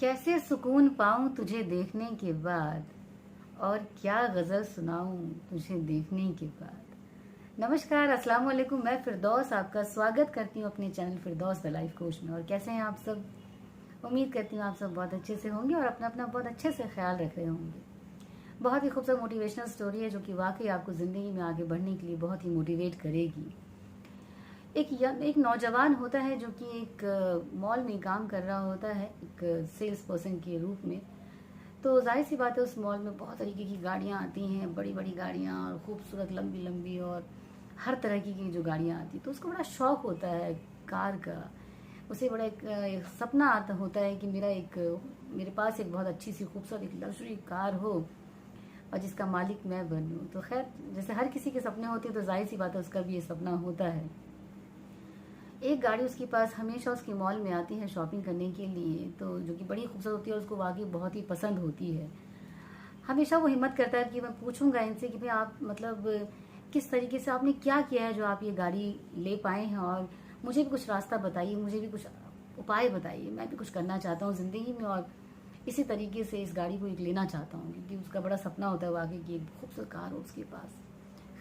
कैसे सुकून पाऊं तुझे देखने के बाद, और क्या गज़ल सुनाऊं तुझे देखने के बाद। नमस्कार, अस्सलाम वालेकुम। मैं फिरदौस आपका स्वागत करती हूँ अपने channel Firdaus the life coach में। और कैसे हैं आप सब? उम्मीद करती हूँ आप सब बहुत अच्छे से होंगे और अपना अपना बहुत अच्छे से ख्याल रख रहे होंगे। बहुत ही खूबसूरत मोटिवेशनल स्टोरी है जो कि वाकई आपको ज़िंदगी में आगे बढ़ने के लिए बहुत ही मोटिवेट करेगी। एक नौजवान होता है जो कि एक मॉल में काम कर रहा होता है, एक सेल्स पर्सन के रूप में। तो जाहिर सी बात है, उस मॉल में बहुत तरीके की गाड़ियाँ आती हैं, बड़ी बड़ी गाड़ियाँ और खूबसूरत लंबी लंबी और हर तरह की जो गाड़ियाँ आती, तो उसको बड़ा शौक होता है कार का। उसे बड़ा एक सपना आता होता है कि मेरे पास एक बहुत अच्छी सी खूबसूरत एक लग्जरी कार हो और जिसका मालिक मैं बनूं। तो खैर, जैसे हर किसी के सपने होते हैं, तो जाहिर सी बात है उसका भी ये सपना होता है। एक गाड़ी उसके पास हमेशा उसके मॉल में आती है शॉपिंग करने के लिए, तो जो कि बड़ी खूबसूरत होती है और उसको वाकई बहुत ही पसंद होती है। हमेशा वो हिम्मत करता है कि मैं पूछूंगा इनसे कि भाई आप मतलब किस तरीके से आपने क्या किया है जो आप ये गाड़ी ले पाए हैं, और मुझे भी कुछ रास्ता बताइए, मुझे भी कुछ उपाय बताइए। मैं भी कुछ करना चाहता हूँ ज़िंदगी में और इसी तरीके से इस गाड़ी को एक लेना चाहता हूँ, क्योंकि उसका बड़ा सपना होता है वाकई कि एक खूबसूरत कार हो उसके पास।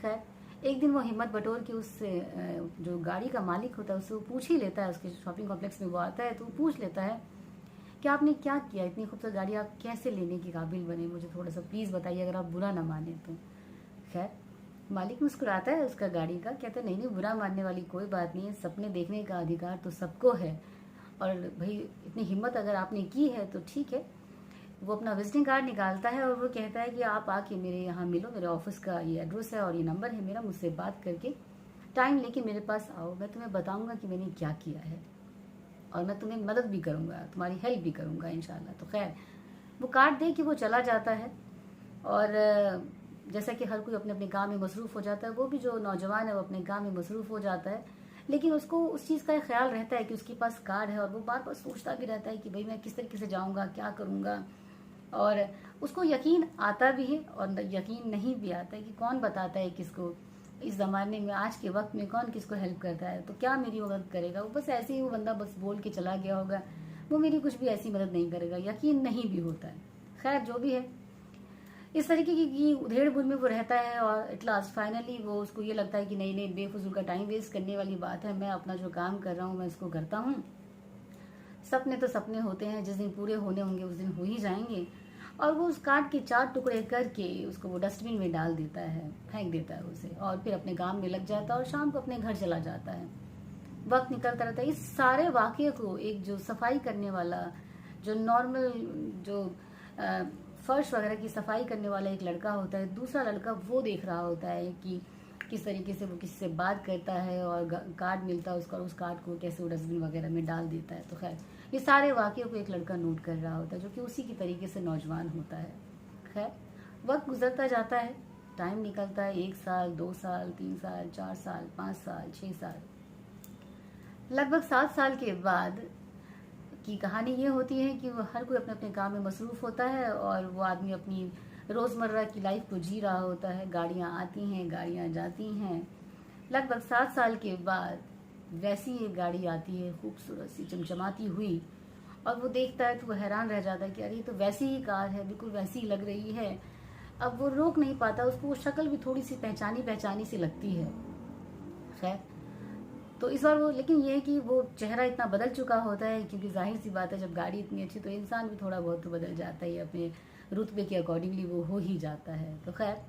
खैर, एक दिन वो हिम्मत बटोर के उससे जो गाड़ी का मालिक होता है उससे वो पूछ ही लेता है। उसके शॉपिंग कॉम्प्लेक्स में वो आता है तो वो पूछ लेता है कि आपने क्या किया, इतनी खूबसूरत गाड़ी आप कैसे लेने के काबिल बने, मुझे थोड़ा सा प्लीज़ बताइए, अगर आप बुरा ना माने तो। खैर, मालिक मुस्कुराता है उसका गाड़ी का, कहता है नहीं नहीं, बुरा मानने वाली कोई बात नहीं है, सपने देखने का अधिकार तो सबको है। और भाई इतनी हिम्मत अगर आपने की है तो ठीक है। वो अपना विजिटिंग कार्ड निकालता है और वो कहता है कि आप आके मेरे यहाँ मिलो, मेरे ऑफिस का ये एड्रेस है और ये नंबर है मेरा, मुझसे बात करके टाइम लेके मेरे पास आओ, मैं तुम्हें बताऊंगा कि मैंने क्या किया है और मैं तुम्हें मदद भी करूंगा, तुम्हारी हेल्प भी करूंगा इंशाल्लाह। तो खैर, वो कार्ड दे के वो चला जाता है। और जैसा कि हर कोई अपने अपने काम में मसरूफ़ हो जाता है, वो भी जो नौजवान है वो अपने काम में मसरूफ़ हो जाता है। लेकिन उसको उस चीज़ का ख्याल रहता है कि उसके पास कार है, और वो बार बार सोचता भी रहता है कि भाई मैं किस तरीके से जाऊँगा, क्या करूँगा। और उसको यकीन आता भी है और यकीन नहीं भी आता है कि कौन बताता है किसको, इस ज़माने में आज के वक्त में कौन किसको हेल्प करता है, तो क्या मेरी मदद करेगा। वो बस ऐसे ही वो बंदा बस बोल के चला गया होगा, वो मेरी कुछ भी ऐसी मदद नहीं करेगा, यकीन नहीं भी होता है। खैर, जो भी है, इस तरीके की उधेड़ बुन में वो रहता है। और एट लास्ट फाइनली वो उसको ये लगता है कि नहीं नहीं, बेफजूल का टाइम वेस्ट करने वाली बात है, मैं अपना जो काम कर रहा हूँ मैं इसको करता हूँ। सपने तो सपने होते हैं, जिस दिन पूरे होने होंगे उस दिन हो ही जाएंगे। और वो उस कार्ड के 4 टुकड़े करके उसको वो डस्टबिन में डाल देता है, फेंक देता है उसे, और फिर अपने काम में लग जाता है और शाम को अपने घर चला जाता है। वक्त निकलता रहता है। इस सारे वाक़ये को एक जो सफाई करने वाला, जो नॉर्मल जो फर्श वगैरह की सफाई करने वाला एक लड़का होता है, दूसरा लड़का वो देख रहा होता है कि किस तरीके से वो किसी से बात करता है और कार्ड मिलता है उसका, और उस कार्ड को कैसे वो डस्टबिन वगैरह में डाल देता है। तो खैर, ये सारे वाक़ये को एक लड़का नोट कर रहा होता है जो कि उसी की तरीके से नौजवान होता है। खैर, वक्त गुजरता जाता है, टाइम निकलता है, 1 साल, 2 साल, 3 साल, 4 साल, 5 साल, 6 साल, लगभग 7 साल के बाद की कहानी ये होती है कि वो हर कोई अपने अपने काम में मसरूफ़ होता है और वो आदमी अपनी रोज़मर्रा की लाइफ को जी रहा होता है। गाड़ियाँ आती हैं, गाड़ियाँ जाती हैं। लगभग 7 साल के बाद वैसी एक गाड़ी आती है, खूबसूरत सी चमचमाती हुई, और वो देखता है तो वो हैरान रह जाता है कि अरे ये तो वैसी ही कार है, बिल्कुल वैसी ही लग रही है। अब वो रोक नहीं पाता, उसको वो शक्ल भी थोड़ी सी पहचानी पहचानी सी लगती है। खैर, तो इस बार वो, लेकिन ये है कि वो चेहरा इतना बदल चुका होता है, क्योंकि जाहिर सी बात है जब गाड़ी इतनी अच्छी तो इंसान भी थोड़ा बहुत तो बदल जाता है, अपने रुतबे के अकॉर्डिंगली वो हो ही जाता है। तो खैर,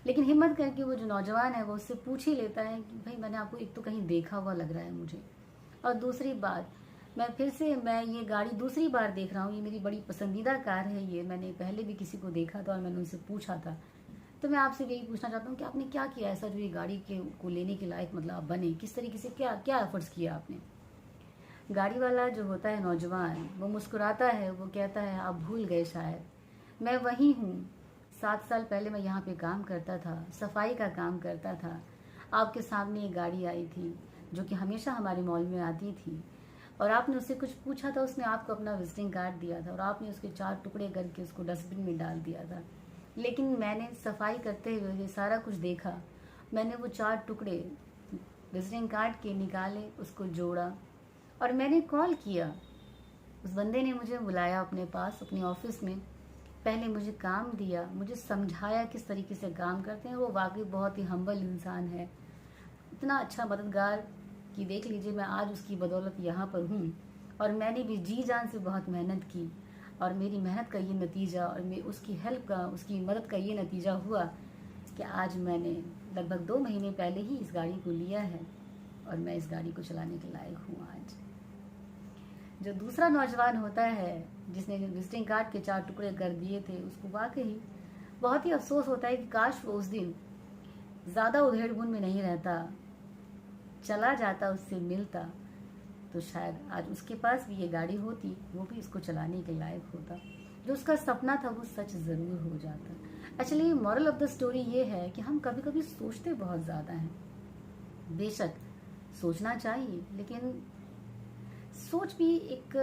लेकिन हिम्मत करके वो जो नौजवान है वो उससे पूछ ही लेता है कि भाई मैंने आपको एक तो कहीं देखा हुआ लग रहा है मुझे, और दूसरी बात मैं ये गाड़ी दूसरी बार देख रहा हूँ, ये मेरी बड़ी पसंदीदा कार है, ये मैंने पहले भी किसी को देखा था और मैंने उनसे पूछा था। तो मैं आपसे यही पूछना चाहता हूँ कि आपने क्या किया ऐसा जो ये गाड़ी के को लेने के लायक मतलब आप बने, किस तरीके से, क्या क्या एफर्ट्स किया आपने। गाड़ी वाला जो होता है नौजवान, वो मुस्कुराता है, वो कहता है आप भूल गए शायद, मैं वही हूँ। 7 साल पहले मैं यहाँ पे काम करता था, सफाई का काम करता था। आपके सामने एक गाड़ी आई थी जो कि हमेशा हमारे मॉल में आती थी, और आपने उससे कुछ पूछा था, उसने आपको अपना विजिटिंग कार्ड दिया था और आपने उसके 4 टुकड़े करके उसको डस्टबिन में डाल दिया था। लेकिन मैंने सफाई करते हुए ये सारा कुछ देखा, मैंने वो 4 टुकड़े विजिटिंग कार्ड के निकाले, उसको जोड़ा, और मैंने कॉल किया उस बंदे ने मुझे बुलाया अपने पास, अपने ऑफिस में। पहले मुझे काम दिया, मुझे समझाया किस तरीके से काम करते हैं। वो वाकई बहुत ही हम्बल इंसान है, इतना अच्छा मददगार कि देख लीजिए मैं आज उसकी बदौलत यहाँ पर हूँ। और मैंने भी जी जान से बहुत मेहनत की, और मेरी मेहनत का ये नतीजा और मैं उसकी हेल्प का, उसकी मदद का ये नतीजा हुआ कि आज मैंने लगभग 2 महीने पहले ही इस गाड़ी को लिया है और मैं इस गाड़ी को चलाने के लायक हूँ आज। जो दूसरा नौजवान होता है जिसने विजिटिंग कार्ड के 4 टुकड़े कर दिए थे, उसको वाकई बहुत ही अफसोस होता है कि काश वो उस दिन ज़्यादा उधेड़-बुन में नहीं रहता, चला जाता, उससे मिलता, तो शायद आज उसके पास भी ये गाड़ी होती, वो भी इसको चलाने के लायक होता। जो उसका सपना था वो सच ज़रूर हो जाता। Actually moral of the story ये है कि हम कभी कभी सोचते बहुत ज़्यादा हैं। बेशक सोचना चाहिए, लेकिन सोच भी एक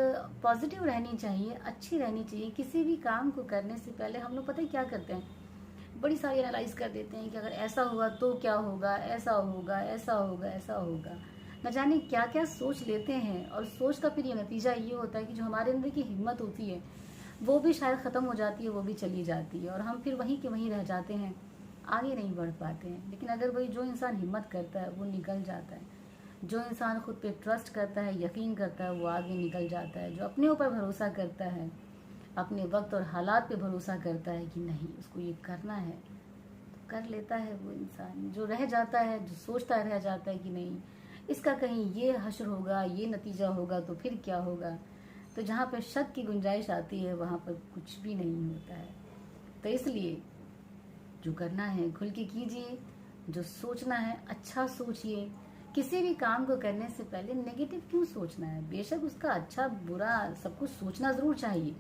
पॉजिटिव रहनी चाहिए, अच्छी रहनी चाहिए। किसी भी काम को करने से पहले हम लोग पता है क्या करते हैं, बड़ी सारी एनालाइज कर देते हैं कि अगर ऐसा हुआ तो क्या होगा, ऐसा होगा, ऐसा होगा, ऐसा होगा, न जाने क्या क्या सोच लेते हैं। और सोच का फिर ये नतीजा ये होता है कि जो हमारे अंदर की हिम्मत होती है वो भी शायद ख़त्म हो जाती है, वो भी चली जाती है, और हम फिर वहीं के वहीं रह जाते हैं, आगे नहीं बढ़ पाते हैं। लेकिन अगर वही जो इंसान हिम्मत करता है वो निकल जाता है, जो इंसान खुद पे ट्रस्ट करता है, यकीन करता है, वो आगे निकल जाता है। जो अपने ऊपर भरोसा करता है, अपने वक्त और हालात पे भरोसा करता है कि नहीं उसको ये करना है, तो कर लेता है वो इंसान। जो रह जाता है, जो सोचता रह जाता है कि नहीं इसका कहीं ये हश्र होगा, ये नतीजा होगा तो फिर क्या होगा, तो जहाँ पर शक की गुंजाइश आती है वहाँ पर कुछ भी नहीं होता है। तो इसलिए जो करना है खुल के कीजिए, जो सोचना है अच्छा सोचिए। किसी भी काम को करने से पहले नेगेटिव क्यों सोचना है? बेशक उसका अच्छा बुरा सब कुछ सोचना ज़रूर चाहिए,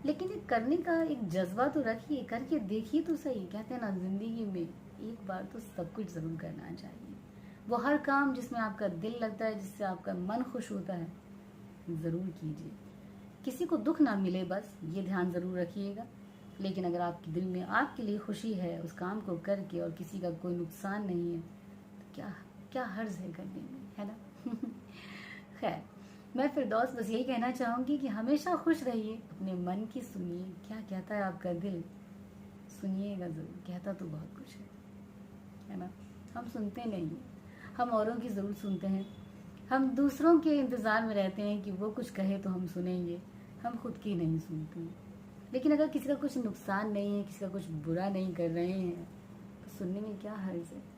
लेकिन ये करने का एक जज्बा तो रखिए, करके देखिए तो सही। कहते हैं ना, जिंदगी में एक बार तो सब कुछ ज़रूर करना चाहिए। वो हर काम जिसमें आपका दिल लगता है, जिससे आपका मन खुश होता है, ज़रूर कीजिए। किसी को दुख ना मिले, बस ये ध्यान ज़रूर रखिएगा। लेकिन अगर आपके दिल में आपके लिए खुशी है उस काम को करके और किसी का कोई नुकसान नहीं है, तो क्या क्या हर्ज है करने में, है ना? खैर, मैं फिरदौस बस यही कहना चाहूँगी कि हमेशा खुश रहिए, अपने मन की सुनिए, क्या कहता है आपका दिल, सुनिएगा ज़रूर। कहता तो बहुत कुछ है ना? हम सुनते नहीं, हम औरों की ज़रूर सुनते हैं। हम दूसरों के इंतज़ार में रहते हैं कि वो कुछ कहे तो हम सुनेंगे, हम खुद की नहीं सुनते हैं। लेकिन अगर किसी का कुछ नुकसान नहीं है, किसी का कुछ बुरा नहीं कर रहे हैं, तो सुनने में क्या हर्ज है।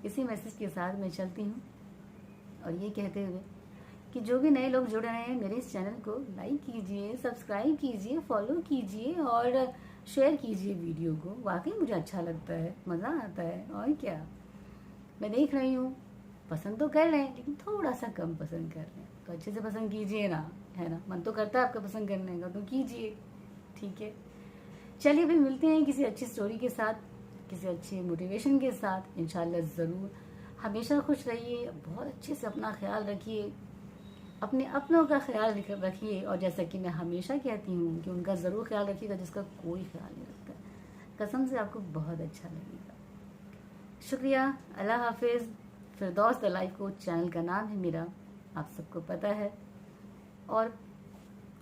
इसी मैसेज के साथ मैं चलती हूँ, और ये कहते हुए कि जो भी नए लोग जुड़ रहे हैं मेरे इस चैनल को लाइक कीजिए, सब्सक्राइब कीजिए, फॉलो कीजिए और शेयर कीजिए वीडियो को। वाकई मुझे अच्छा लगता है, मज़ा आता है। और क्या, मैं देख रही हूँ पसंद तो कर रहे हैं, लेकिन थोड़ा सा कम पसंद कर रहे हैं, तो अच्छे से पसंद कीजिए ना, है ना? मन तो करता है आपका पसंद करने का, तो कीजिए, ठीक है? चलिए फिर मिलते हैं किसी अच्छी स्टोरी के साथ, किसी अच्छे मोटिवेशन के साथ, इंशाल्लाह ज़रूर। हमेशा खुश रहिए, बहुत अच्छे से अपना ख्याल रखिए, अपने अपनों का ख्याल रखिए, और जैसा कि मैं हमेशा कहती हूँ कि उनका ज़रूर ख्याल रखिएगा जिसका कोई ख्याल नहीं रखता। कसम से आपको बहुत अच्छा लगेगा। शुक्रिया, अल्लाह हाफिज़। फिरदौस द लाइफ कोच चैनल का नाम है मेरा, आप सबको पता है, और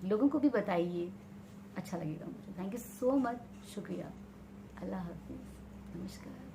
लोगों को भी बताइए, अच्छा लगेगा मुझे। थैंक यू सो मच, शुक्रिया, अल्लाह हाफिज़, नमस्कार।